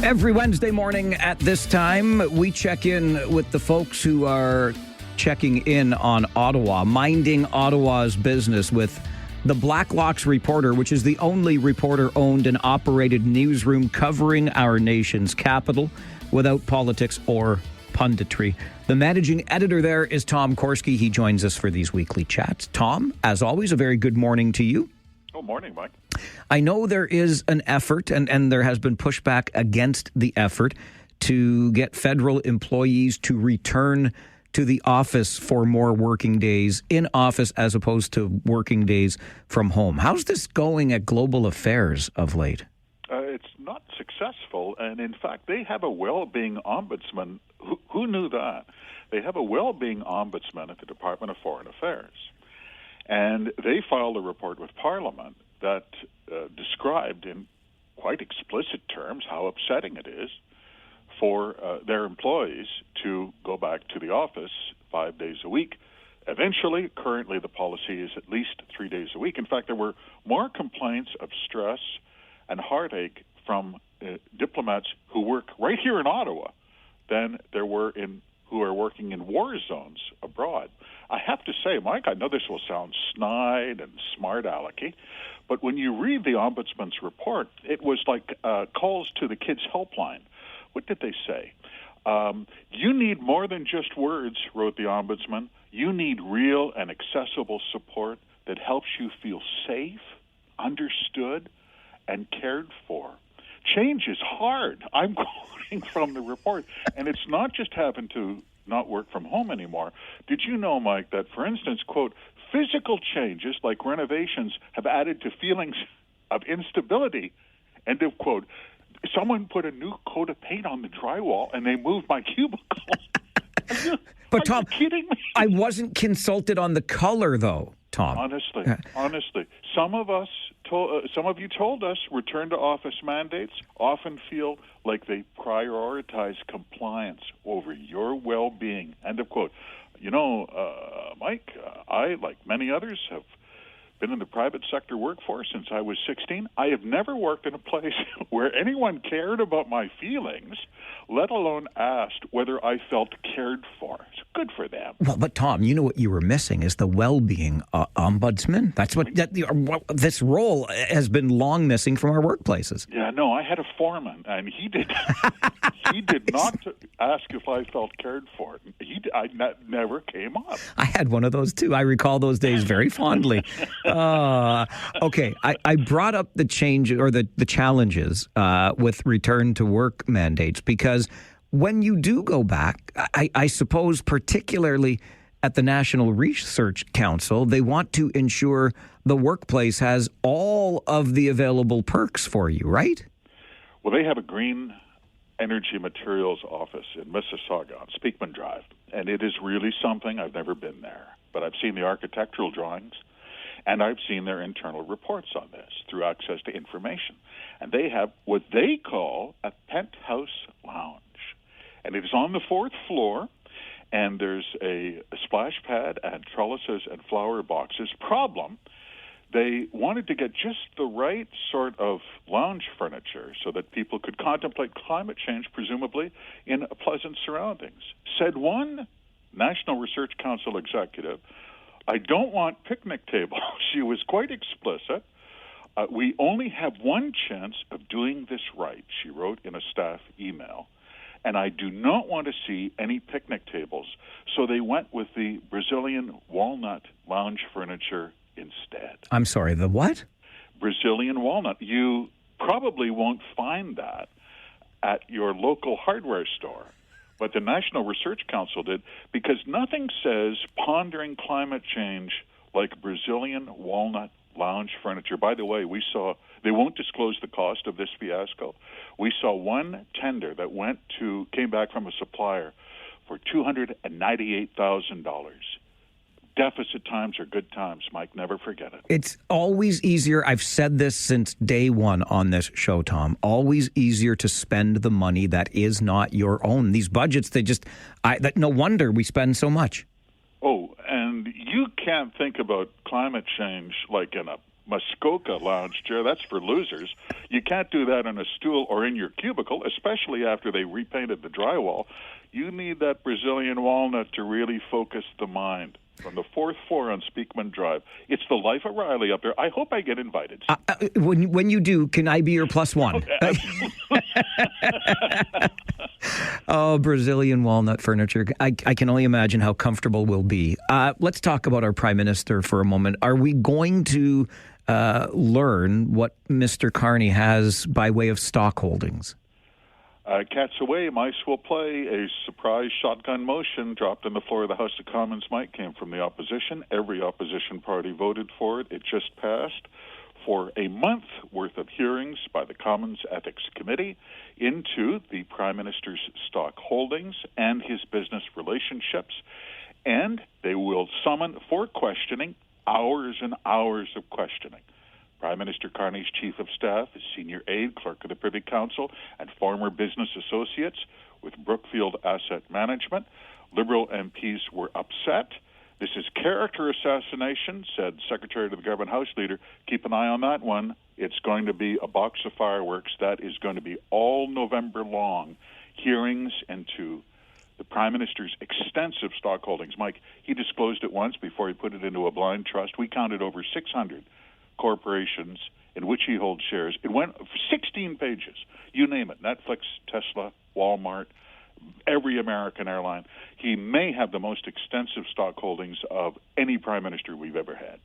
Every Wednesday morning at this time, we check in with the folks who are checking in on Ottawa, minding Ottawa's business with the Blacklocks Reporter, which is the only reporter-owned and operated newsroom covering our nation's capital without politics or punditry. The managing editor there is Tom Korski. He joins us for these weekly chats. Tom, as always, a very good morning to you. Good morning, Mike. I know there is an effort, and there has been pushback against the effort to get federal employees to return to the office for more working days in office as opposed to working days from home. How's this going at Global Affairs of late? It's not successful, and in fact, they have a well-being ombudsman. Who knew that? They have a well-being ombudsman at the Department of Foreign Affairs, and they filed a report with Parliament that described in quite explicit terms how upsetting it is for their employees to go back to the office 5 days a week. Eventually, currently the policy is at least 3 days a week. In fact, there were more complaints of stress and heartache from diplomats who work right here in Ottawa than there were who are working in war zones abroad. I have to say, Mike, I know this will sound snide and smart-alecky, but when you read the Ombudsman's report, it was like calls to the kids' helpline. What did they say? You need more than just words, wrote the Ombudsman. You need real and accessible support that helps you feel safe, understood, and cared for. Change is hard. I'm quoting from the report. And it's not just having to not work from home anymore. Did you know, Mike, that, for instance, quote, physical changes like renovations have added to feelings of instability, end of quote. Someone put a new coat of paint on the drywall and they moved my cubicle. But Tom, you kidding me? I wasn't consulted on the color, though, Tom. Honestly, some of you told us return to office mandates often feel like they prioritize compliance over your well-being. End of quote. You know, Mike, I, like many others, have been in the private sector workforce since I was 16. I have never worked in a place where anyone cared about my feelings, let alone asked whether I felt cared for. It's good for them. Well, but Tom, you know what you were missing is the well-being ombudsman. That's what this role has been long missing from our workplaces. Yeah, no, I had a foreman, and he did not ask if I felt cared for. Never came up. I had one of those too. I recall those days very fondly. Okay, I brought up the change or the challenges with return to work mandates because when you do go back, I suppose particularly at the National Research Council, they want to ensure the workplace has all of the available perks for you, right? Well, they have a green energy materials office in Mississauga on Speakman Drive, and it is really something. I've never been there, but I've seen the architectural drawings. And I've seen their internal reports on this through access to information. And they have what they call a penthouse lounge. And it is on the fourth floor, and there's a splash pad and trellises and flower boxes. Problem, they wanted to get just the right sort of lounge furniture so that people could contemplate climate change, presumably, in pleasant surroundings. Said one National Research Council executive, I don't want picnic tables. She was quite explicit. We only have one chance of doing this right, she wrote in a staff email. And I do not want to see any picnic tables. So they went with the Brazilian walnut lounge furniture instead. I'm sorry, the what? Brazilian walnut. You probably won't find that at your local hardware store. But the National Research Council did, because nothing says pondering climate change like Brazilian walnut lounge furniture. By the way, we saw, they won't disclose the cost of this fiasco. We saw one tender that came back from a supplier for $298,000. Deficit times are good times, Mike. Never forget it. It's always easier. I've said this since day one on this show, Tom. Always easier to spend the money that is not your own. These budgets, no wonder we spend so much. Oh, and you can't think about climate change like in a Muskoka lounge chair. That's for losers. You can't do that on a stool or in your cubicle, especially after they repainted the drywall. You need that Brazilian walnut to really focus the mind. From the fourth floor on Speakman Drive. It's the life of Riley up there. I hope I get invited. When you do, can I be your plus one? Oh, Brazilian walnut furniture. I can only imagine how comfortable we'll be. Let's talk about our Prime Minister for a moment. Are we going to learn what Mr. Carney has by way of stock holdings? Cats away, mice will play. A surprise shotgun motion dropped on the floor of the House of Commons. Mike came from the opposition. Every opposition party voted for it. It just passed for a month worth of hearings by the Commons Ethics Committee into the Prime Minister's stock holdings and his business relationships. And they will summon for questioning hours and hours of questioning. Prime Minister Carney's chief of staff, his senior aide, clerk of the Privy Council, and former business associates with Brookfield Asset Management. Liberal MPs were upset. This is character assassination, said Secretary to the Government House Leader. Keep an eye on that one. It's going to be a box of fireworks. That is going to be all November long. Hearings into the Prime Minister's extensive stock holdings. Mike, he disclosed it once before he put it into a blind trust. We counted over 600 corporations in which he holds shares. It went for 16 pages. You name it. Netflix, Tesla, Walmart, every American airline. He may have the most extensive stock holdings of any prime minister we've ever had.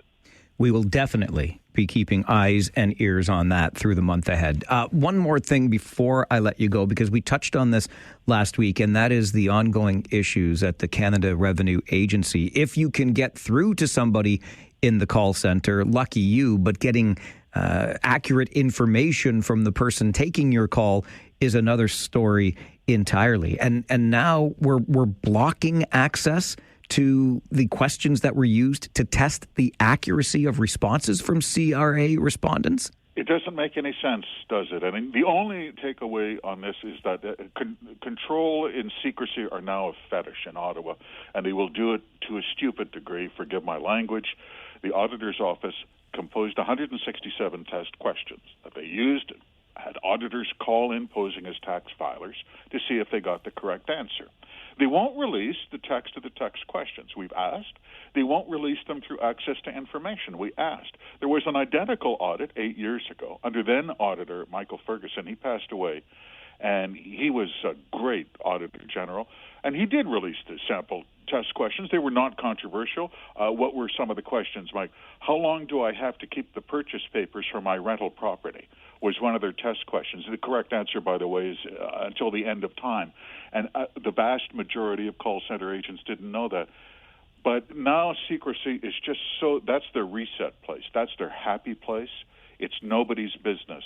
We will definitely be keeping eyes and ears on that through the month ahead. One more thing before I let you go, because we touched on this last week, and that is the ongoing issues at the Canada Revenue Agency. If you can get through to somebody in the call center, lucky you, but getting accurate information from the person taking your call is another story entirely. And now we're blocking access to the questions that were used to test the accuracy of responses from CRA respondents? It doesn't make any sense, does it? I mean, the only takeaway on this is that control and secrecy are now a fetish in Ottawa, and they will do it to a stupid degree, forgive my language. The auditor's office composed 167 test questions that they used, had auditors call in posing as tax filers to see if they got the correct answer. They won't release the text of the text questions. We've asked. They won't release them through access to information. We asked. There was an identical audit 8 years ago under then auditor Michael Ferguson. He passed away, and he was a great auditor general, and he did release the sample test questions. They were not controversial. What were some of the questions, Mike? How long do I have to keep the purchase papers for my rental property? Was one of their test questions. The correct answer, by the way, is until the end of time. And the vast majority of call center agents didn't know that. But now secrecy is just so, that's their reset place. That's their happy place. It's nobody's business.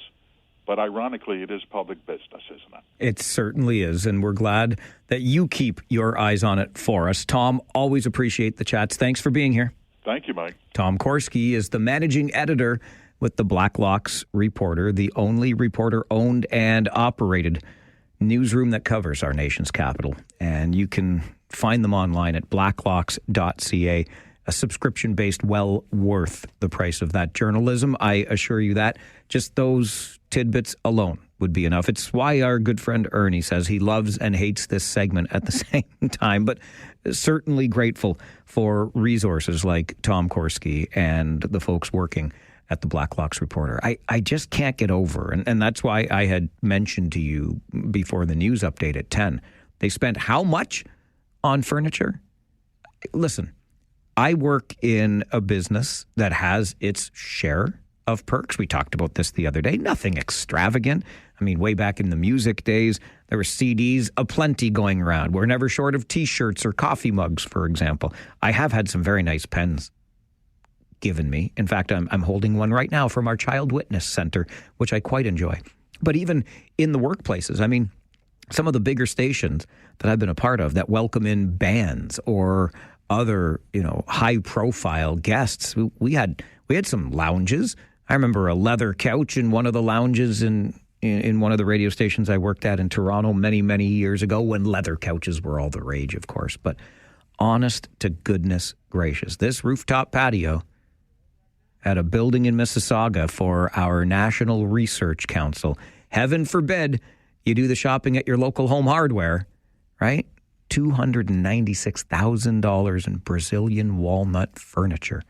But ironically, it is public business, isn't it? It certainly is, and we're glad that you keep your eyes on it for us. Tom, always appreciate the chats. Thanks for being here. Thank you, Mike. Tom Korski is the managing editor with the Blacklocks Reporter, the only reporter-owned and operated newsroom that covers our nation's capital. And you can find them online at blacklocks.ca. A subscription-based, well worth the price of that journalism. I assure you that. Just those tidbits alone would be enough. It's why our good friend Ernie says he loves and hates this segment at the same time, but certainly grateful for resources like Tom Korski and the folks working at the Blacklocks Reporter. I just can't get over, and that's why I had mentioned to you before the news update at 10, they spent how much on furniture? Listen, I work in a business that has its share of perks. We talked about this the other day. Nothing extravagant. I mean, way back in the music days, there were CDs aplenty going around. We're never short of T-shirts or coffee mugs, for example. I have had some very nice pens given me. In fact, I'm holding one right now from our Child Witness Center, which I quite enjoy. But even in the workplaces, I mean, some of the bigger stations that I've been a part of that welcome in bands or other, high-profile guests. We had some lounges. I remember a leather couch in one of the lounges in one of the radio stations I worked at in Toronto many, many years ago when leather couches were all the rage, of course. But honest to goodness gracious, this rooftop patio at a building in Mississauga for our National Research Council. Heaven forbid you do the shopping at your local Home Hardware, right? $296,000 in Brazilian walnut furniture.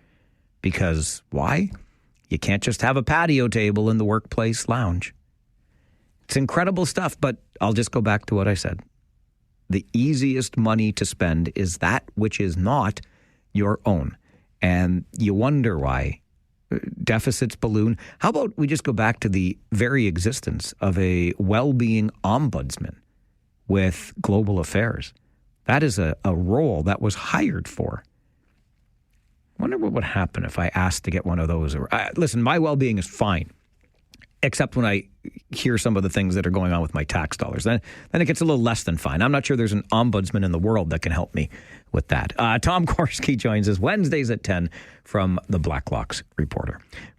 Because why? You can't just have a patio table in the workplace lounge. It's incredible stuff, but I'll just go back to what I said. The easiest money to spend is that which is not your own. And you wonder why deficits balloon. How about we just go back to the very existence of a well-being ombudsman with global affairs? That is a role that was hired for. I wonder what would happen if I asked to get one of those. Listen, my well-being is fine, except when I hear some of the things that are going on with my tax dollars. Then it gets a little less than fine. I'm not sure there's an ombudsman in the world that can help me with that. Tom Korski joins us Wednesdays at 10 from the Blacklocks Reporter.